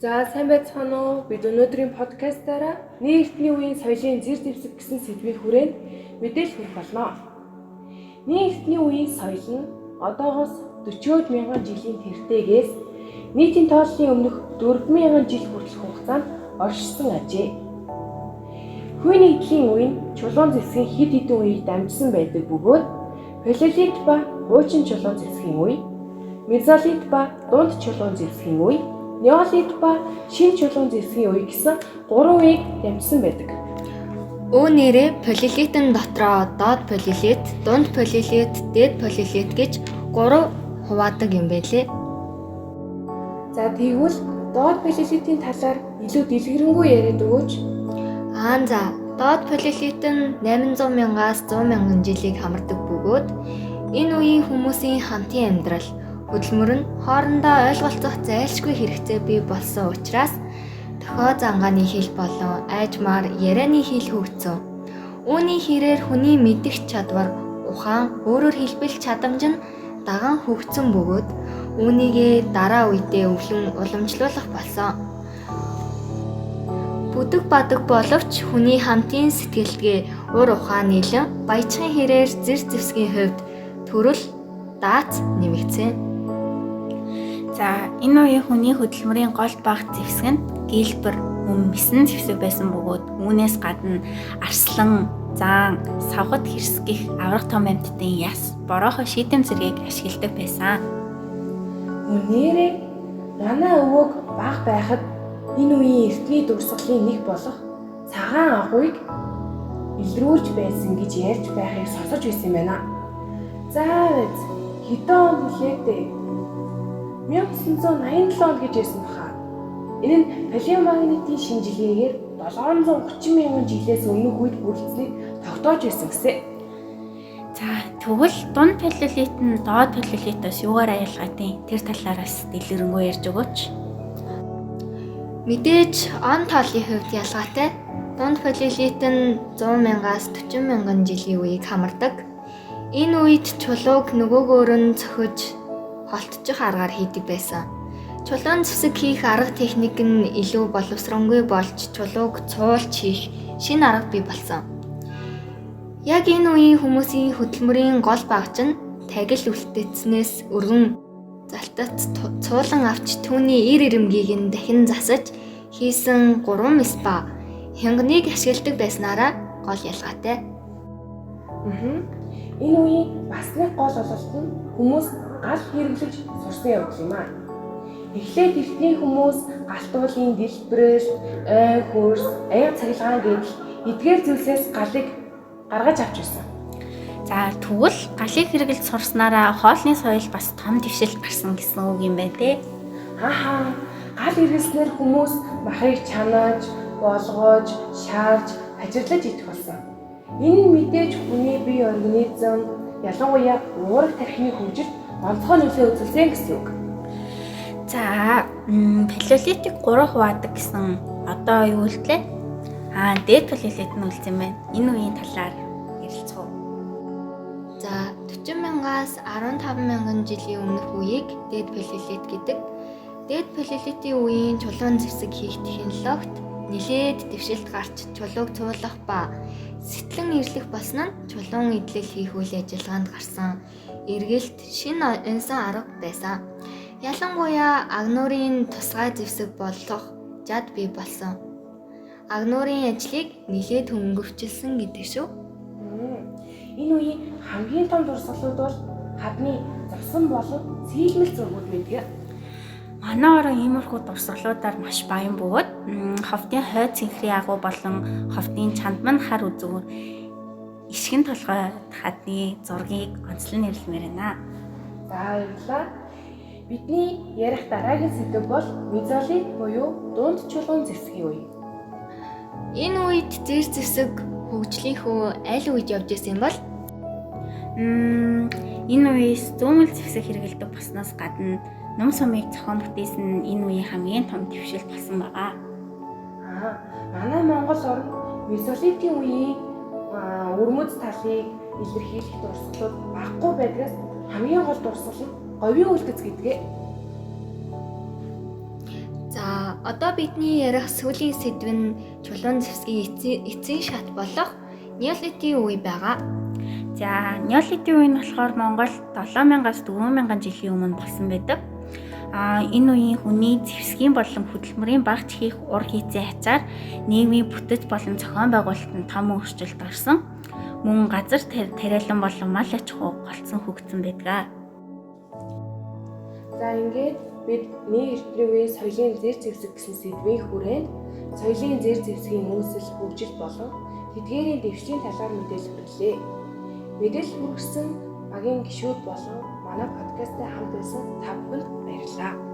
За сайн байцгаана уу? Бид өнөөдрийн подкастаараа нийт эртний үеийн соёлын зэр зэвсэг гэсэн сэдвийн хүрээнд мэдээлэл хүргэх болно. Нийт эртний үеийн соёл нь одоогоос 40-од мянган жилийн тэртээгээс нийтийн тооллын өмнөх 4,000 жил хүртэлх хугацаанд оршсон ажээ. Хүйний эдлийн үе нь чулуун зэвсгийн хэд хэдэн үеийг дамжсан байдаг бөгөөд палеолит ба хуучин чулуун зэвсгийн үе, мезолит ба дунд чулуун зэвсгийн үе, неолит ба шинэ чулуун зэвсгийн үе гэсэн 3 үеийг дамжсан байдаг. Үүнээрээ палеолитын дотроо доод палеолит, дунд палеолит, дээд палеолит гэж 3 хуваадаг юм байлээ. За тэгвэл доод палеолитийн талаар илүү дэлгэрэнгүй яриад өгөөч. Доод палеолит нь 800 мянгаас 100 мянган жилийг хамардаг бөгөөд энэ үеийн хүмүүсийн хамтын амьдрал, хөдөлмөр нь хоорондоо ойлголцох зайлшгүй хэрэгцээ бий болсон учраас дохио зангааны хэл болон айжмаар ярианы хэл хөгжсөн. Үүний хэрээр хүний мэдэх чадвар, ухаан, өөрөөр хэлбэл чадамж нь даган хөгжсөн бөгөөд үүнийгээ дараа үедээ өвлөн уламжлуулах болсон. Бүдэг бадаг боловч хүний хамтын сэтгэлгээ, ур ухаан нийлэн баячхын хэрээр зэр зэвсгийн хувьд төрөл, даац нэмэгдсэн. За энэ үеийн хүний хөдөлмөрийн гол багц зэвсэг нь гэлбэр, мэсэн зэвсэг байсан бөгөөд үүнээс гадна арслан, заан, савгад хэрсгэх аврах том амьтдын яс, бороохон шийдэм зэргийг ашигладаг байсан. Үнээрээ манай өвөг бага байхад энэ үеийн эртний дурсгалын нэг болох цагаан агуйг илрүүлж байсан гэж ярьж байхыг сонсож байсан юм байна. За хэдэн он хүлээх дээ? 1987 он гэж ярьсан баха. Энэ нь палеомагнитийн шинжилгээгээр 730 мянган жилээс өмнөх үед бүрдсэнийг тогтоож байсан гэсэн. За тэгвэл дунд палеолит нь доод палеолитоос юугаар аялгаатай тэр талаараас дэлгэрэнгүй ярьж өгөөч. Мэдээж он тооллын хувьд ялгаатай. Дунд палеолит нь 100 мянгаас 40 мянган жилийн үеийг хамардаг. Энэ үед чулууг нөгөөгөөр нь цохиж холтчих аргаар хийдэг байсан. Чулуун зэвсэг хийх арга техник нь илүү боловсронгүй болж чулууг цуулж хийх шинэ арга бий болсон. Яг энэ үеийн хүмүүсийн хөдөлмөрийн гол багж нь тагил үлдээснээс өргөн залтац цуулан авч түүний ир ирэмгийг нь дахин засаж хийсэн 3 мэс ба хянгныг ашигладаг байснараа гол ялгаатай. Энэ үеийн бас нэг гол ололт нь хүмүүс гал хэрэглэж сурсан явдал юм аа. Эхлээд эртний хүмүүс галтуулын дэлбэрээс, ой, хөрс, аяга цахилгаан гэх эдгээр зүйлсээс галыг гаргаж авч ирсэн. За тэгвэл галыг хэрэглэж сурснараа хоолны соёл бас том дэвшил гарсан гэсэн үг юм байна те. Гал хэрэглэснээр хүмүүс махыг чанаж, болгоож, шаарж, ажиглаж идэх болсон. Энэ нь мэдээж хүний бие организм, ялангуяа уурах тархины хөгжилд онцгой нөлөө үзүүлсэн гэсэн үг. За палеолитик 3 хуваадаг гэсэн одоо юу хэлтлээ? Дээд палеолит нь үлдсэн байна. Энэ үеийн талаар ярилцгаа. За 40 мянгаас 15 мянган жилийн өмнөх үеийг дээд палеолит гэдэг. Дээд палеолитийн үеийн чулуун зэвсэг хийх технологид нэлээд дэвшилт гарч чулууг цуулах ба сэтлэн ирлэх болсон нь чулуун идэл хийх үйл ажиллагаанд гарсан эргэлт шинэ энсэн арга байсан. Ялангуяа агнуурын тусгай зэвсэг болох жад бий болсон. Агнуурын ажлыг нэлээд хөнгөвчлсөн гэдэг шүү. Энэ үеийн хамгийн том дурсгалууд бол хадны завсан болон сийлмэл зургууд байдаг. Манай орон иймэрхүү дурсгалуудаар маш баян бөгөөд ховдын хойд цэнхрийн агуу болон ховдын чандман хар үзүүр ишгэн толгой хадны зургийг онцлон нэрлэмээр байна. За баярлалаа. Бидний ярих дараагийн сэдэв бол мезолит буюу дунд чулуун зэвсгийн үе. Энэ үед зэр зэвсэг хөгжлийнхөө аль үед явж исэн бол? Энэ үеэс зүүмэл зэвсэг хэрэгэлдэг болсноос гадна ном сумыг зохион бүтээсэн энэ үеийн хамгийн том дэвшил болсон байгаа. Манай Монгол орнд мезолитийн үеийн өрмөц талыг илэрхийлэх дурсгалууд багагүй байдгаас хамгийн гол дурсгал нь говийн үлдэц гэдгээ. За Одоо бидний ярих сүүлийн сэдв нь чулуун зэвсгийн эцсийн шат болох неолитийн үе байгаа. За, неолитийн үе нь болохоор Монголд 7000-аас 4000 жилийн өмнө болсон байдаг. Энэ үеийн хүний зэвсгийн болон хөдөлмөрийн багц хийх ур хийцээ ачаар нийгмийн бүтэц болон зохион байгуулалтанд том өөрчлөлт орсон. Мөн газар тариалан болон мал аж ахуй голцсон хөгжсөн байдаг. За ингээд бид нэг эртний үеийн соёлын зэр зэвсэг гэсэн сэдвийн хүрээнд соёлын зэр зэвсгийн үүсэл хөгжил болон тэдгээрийн дэвшлийн талаар мэдээлэл хүргэлээ. Мэдээлэл хүргэсэн багийн гишүүд болон манай подкасттай хамт байсан та бүхэнд баярлалаа.